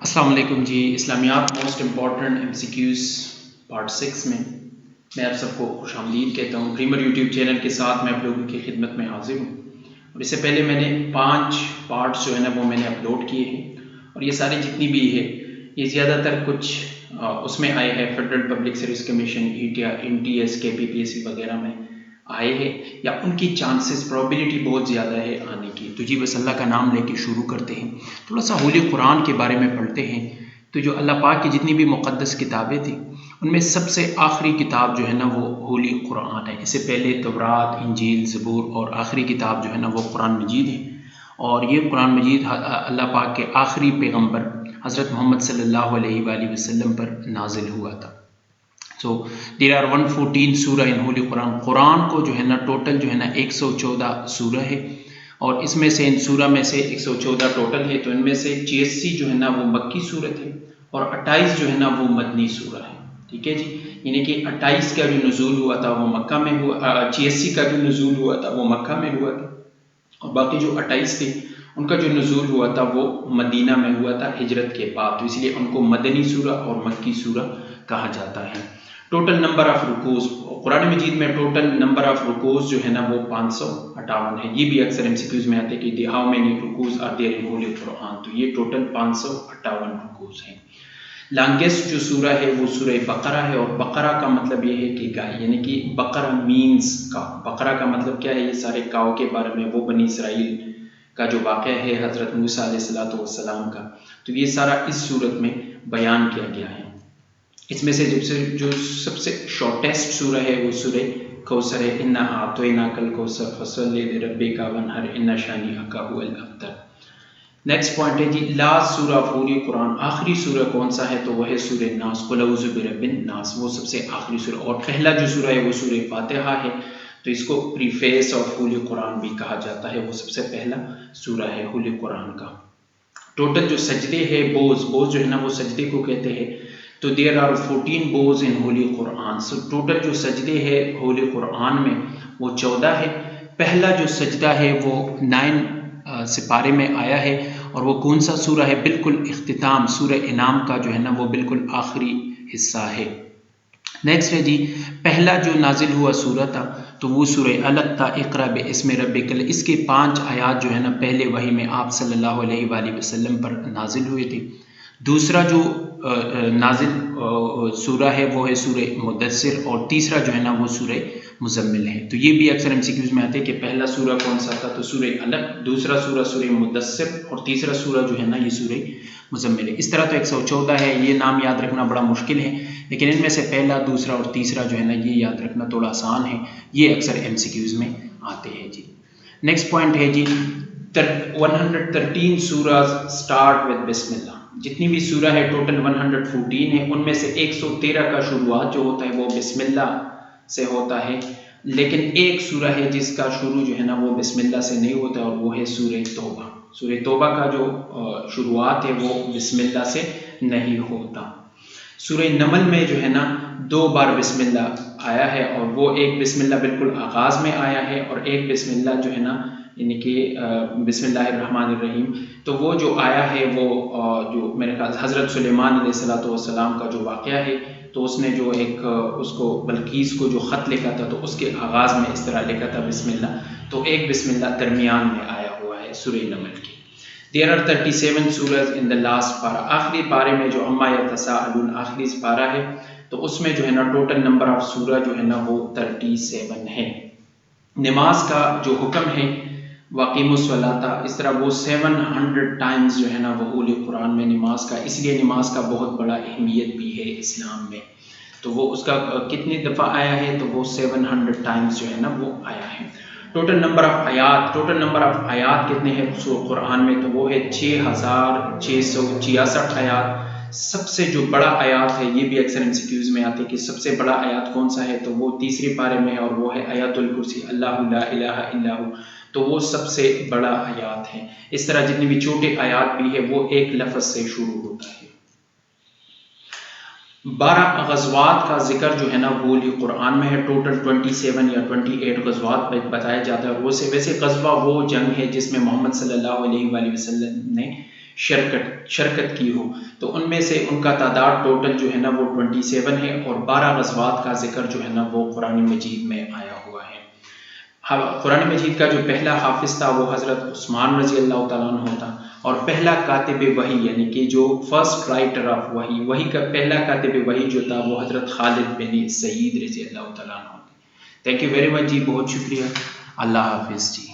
السلام علیکم جی. اسلامیات most important M C Qs part 6 میں آپ سب کو خوش آمدید کہتا ہوں. ڈریمر یوٹیوب چینل کے ساتھ میں آپ لوگوں کی خدمت میں حاضر ہوں. اور اس سے پہلے میں نے 5 پارٹس جو ہے نا وہ میں نے اپلوڈ کیے ہیں. اور یہ ساری جتنی بھی ہے یہ زیادہ تر کچھ اس میں آئے ہیں federal public service commission N T S K P P S C وغیرہ میں آئے ہیں, یا ان کی چانسز پرابیلٹی بہت زیادہ ہے آنے کی. تو جی بس اللہ کا نام لے کے شروع کرتے ہیں. تھوڑا سا ہولی قرآن کے بارے میں پڑھتے ہیں. تو جو اللہ پاک کی جتنی بھی مقدس کتابیں تھیں ان میں سب سے آخری کتاب جو ہے نا وہ ہولی قرآن ہے. اس سے پہلے تورات, انجیل, زبور, اور آخری کتاب جو ہے نا وہ قرآن مجید ہے. اور یہ قرآن مجید اللہ پاک کے آخری پیغمبر حضرت محمد صلی اللہ علیہ وآلہ وسلم پر نازل ہوا تھا. سو دیر آر 114 سورہ ان ہولی قرآن. قرآن کو جو ہے نا ٹوٹل جو ہے نا 114 سورہ ہے, اور اس میں سے ان سورہ میں سے 114 ٹوٹل ہے. تو ان میں سے 86 جو ہے نا وہ مکی صورت ہے, اور 28 جو ہے نا وہ مدنی سورہ ہے. ٹھیک ہے جی, یعنی کہ 28 کا جو نزول ہوا تھا وہ مکہ میں ہوا, 86 کا جو نزول ہوا تھا وہ مکہ میں ہوا تھا, اور باقی جو 28 تھے ان کا جو نزول ہوا تھا وہ مدینہ میں ہوا تھا ہجرت کے بعد. تو اس لیے ان کو مدنی سورہ اور مکی سورہ کہا جاتا ہے. ٹوٹل نمبر آف رکوز قرآن مجید میں ٹوٹل نمبر آف رکوز جو ہے نا وہ 558 ہے. یہ بھی اکثر ایم سی کیوز میں آتے کہ ہاؤ مینی رکوز are there in holy Quran. تو یہ ٹوٹل 558 رکوز ہیں. لانگیسٹ جو سورہ ہے وہ سورہ بقرہ ہے, اور بقرہ کا مطلب یہ ہے کہ گائے, یعنی کہ بقرہ مینز کا. بقرہ کا مطلب کیا ہے؟ یہ سارے کاؤ کے بارے میں, وہ بنی اسرائیل کا جو واقعہ ہے حضرت موسیٰ علیہ السلام کا, تو یہ سارا اس صورت میں بیان کیا گیا ہے. اس میں سے جو سب سے شارٹیسٹ سورہ ہے وہ سورہ کوثر ہے. انا اعطیناک الکوثر فصلی لربک وانحر ان شانئک هو الابتر. نیکسٹ پوائنٹ ہے جی لاسٹ سورہ آف ہولی قرآن. آخری سورہ کون سا ہے؟ تو وہ ہے سورہ ناس. قل اعوذ برب الناس, وہ سب سے آخری سورہ. اور پہلا جو سورہ ہے وہ سورہ فاتحہ ہے. تو اس کو پریفیس آف ہولی قرآن بھی کہا جاتا ہے. وہ سب سے پہلا سورہ ہے ہولی قرآن کا. ٹوٹل جو سجدے ہے بوز جو ہے نا وہ سجدے کو کہتے ہیں. تو there are 14 bows in holy Quran. So total جو سجدے ہے ہولی قرآن میں وہ 14 ہے. پہلا جو سجدہ ہے وہ 9 سپارے میں آیا ہے, اور وہ کون سا سورہ ہے؟ بالکل اختتام سورہ انعام کا جو ہے نا وہ بالکل آخری حصہ ہے. نیکسٹ ہے جی پہلا جو نازل ہوا سورہ تھا تو وہ سورہ علق تھا. اقرا باسم ربک. اس کے 5 آیات جو ہے نا پہلے وحی میں آپ صلی اللہ علیہ وآلہ وسلم پر نازل ہوئے تھے. دوسرا جو نازل سورہ ہے وہ ہے سورہ مدثر, اور تیسرا جو ہے نا وہ سورہ مزمل ہے. تو یہ بھی اکثر ایم سی کیوز میں آتے ہیں کہ پہلا سورہ کون سا تھا؟ تو سورہ علق, دوسرا سورہ سورہ مدثر, اور تیسرا سورہ جو ہے نا یہ سورہ مزمل ہے. اس طرح تو 114 ہے. یہ نام یاد رکھنا بڑا مشکل ہے, لیکن ان میں سے پہلا, دوسرا اور تیسرا جو ہے نا یہ یاد رکھنا تھوڑا آسان ہے. یہ اکثر ایم سی کیوز میں آتے ہیں جی. نیکسٹ پوائنٹ ہے جی 113 سورہ سٹارٹ ود بسم اللہ. جتنی بھی سورہ ہے ٹوٹل 114 ہے, ان میں سے 113 کا شروعات جو ہوتا ہے وہ بسم اللہ سے ہوتا ہے. لیکن ایک سورہ ہے جس کا شروع جو ہے نا وہ بسم اللہ سے نہیں ہوتا, اور وہ ہے سورہ توبہ. سورہ توبہ کا جو شروعات ہے وہ بسم اللہ سے نہیں ہوتا. سورہ نمل میں جو ہے نا 2 بار بسم اللہ آیا ہے, اور وہ ایک بسم اللہ بالکل آغاز میں آیا ہے, اور ایک بسم اللہ جو ہے نا یعنی کہ بسم اللہ الرحمن الرحیم. تو وہ جو آیا ہے وہ جو میرے خیال حضرت سلیمان علیہ السلام کا جو واقعہ ہے, تو اس نے جو ایک اس کو بلقیس کو جو خط لکھا تھا تو اس کے آغاز میں اس طرح لکھا تھا بسم اللہ. تو ایک بسم اللہ درمیان میں آیا ہوا ہے سورہ نمل کی. There are 37 surahs in the last para. آخری پارے میں جو عما یتساءلون آخری پارہ ہے, تو اس میں جو ہے نا ٹوٹل نمبر آف سورہ جو ہے نا وہ 37 ہے. نماز کا جو حکم ہے واقیم الصلاۃ, اس طرح وہ 700 ٹائمز جو ہے نا وہ ہولی قرآن میں نماز کا, اس لیے نماز کا بہت بڑا اہمیت بھی ہے اسلام میں. تو وہ اس کا کتنی دفعہ آیا ہے؟ تو وہ 700 ٹائمز جو ہے نا وہ آیا ہے. ٹوٹل نمبر آف آیات کتنے ہیں قرآن میں؟ تو وہ ہے 6666 آیات. سب سے جو بڑا آیات ہے, یہ بھی اکثر ایم سی کیوز میں آتے کہ سب سے بڑا آیات کون سا ہے, تو وہ تیسری پارے میں, اور وہ ہے آیت الکرسی, اللہ لا الہ الا ہو. تو وہ سب سے بڑا آیات ہے. اس طرح جتنے بھی چھوٹے آیات بھی ہے وہ ایک لفظ سے شروع ہوتا ہے. 12 غزوات کا ذکر جو ہے نا وہ قرآن میں ہے. ٹوٹل 27 یا 28 غزوات بتایا جاتا ہے. ویسے غزوہ وہ جنگ ہے جس میں محمد صلی اللہ علیہ وآلہ وسلم نے شرکت کی ہو، تو ان میں سے ان کا تعداد ٹوٹل جو ہے نا وہ 27 ہے، اور 12 غزوات کا ذکر جو ہے نا وہ قرآن مجید میں آیا ہوا ہے۔ قرآن مجید کا جو پہلا حافظ تھا وہ حضرت عثمان رضی اللہ تعالیٰ عنہ تھا، اور پہلا کاتب وحی یعنی کہ جو فرسٹ رائٹر آف وحی کا پہلا کاتب وحی جو تھا وہ حضرت خالد بن سعید رضی اللہ تعالیٰ عنہ۔ تھینک یو ویری مچ جی، بہت شکریہ، اللہ حافظ جی۔